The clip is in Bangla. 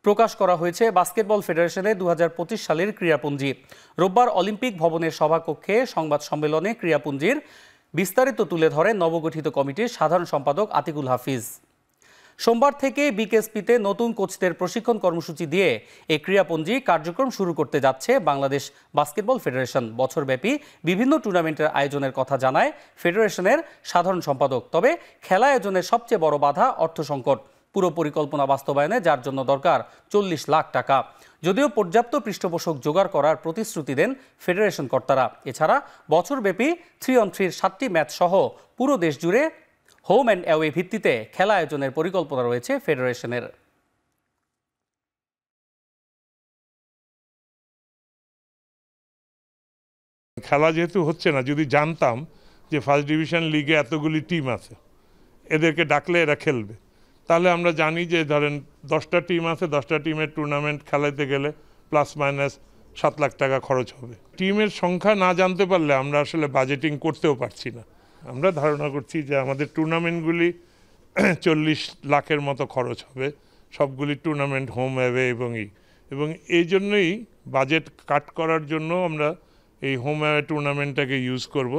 প্রকাশ করা হয়েছে বাস্কেটবল ফেডারেশনে 2025 সালের ক্রীড়াপুঞ্জি। রোববার অলিম্পিক ভবনের সভাকক্ষে সংবাদ সম্মেলনে ক্রীড়াপুঞ্জির বিস্তারিত তুলে ধরেন নবগঠিত কমিটির সাধারণ সম্পাদক আতিকুল হাফিজ। সোমবার থেকে বিকেএসপিতে নতুন কোচদের প্রশিক্ষণ কর্মসূচি দিয়ে এই ক্রীড়াপুঞ্জি কার্যক্রম শুরু করতে যাচ্ছে বাংলাদেশ বাস্কেটবল ফেডারেশন। বছরব্যাপী বিভিন্ন টুর্নামেন্টের আয়োজনের কথা জানায় ফেডারেশনের সাধারণ সম্পাদক। তবে খেলা আয়োজনের সবচেয়ে বড় বাধা অর্থ সংকট। পুরো পরিকল্পনা বাস্তবায়নে যার জন্য দরকার 40 লাখ টাকা। যদিও পর্যাপ্ত পৃষ্ঠপোষক জোগাড় করার প্রতিশ্রুতি দেন ফেডারেশন কর্তারা। এছাড়া বছরব্যাপী 3-on-3 7টি ম্যাচ সহ পুরো দেশ জুড়ে হোম অ্যান্ড অ্যাওয়ে ভিত্তিতে খেলা আয়োজনের পরিকল্পনা রয়েছে ফেডারেশনের। খেলা যেহেতু হচ্ছে না, যদি জানতাম যে ফার্স্ট ডিভিশন লিগে এতগুলি টিম আছে, এদেরকে ডাকলে এরা খেলবে, তাহলে আমরা জানি যে ধরেন 10টা টিম আছে, 10টা টিমের টুর্নামেন্ট খেলাতে গেলে প্লাস মাইনাস 7 লাখ টাকা খরচ হবে। টিমের সংখ্যা না জানতে পারলে আমরা আসলে বাজেটিং করতেও পারছি না। আমরা ধারণা করছি যে আমাদের টুর্নামেন্টগুলি 40 লাখের মতো খরচ হবে, সবগুলি টুর্নামেন্ট হোম অ্যাওয়ে এবং এই জন্যই বাজেট কাট করার জন্য আমরা এই হোম অ্যাওয়ে টুর্নামেন্টটাকে ইউজ করব।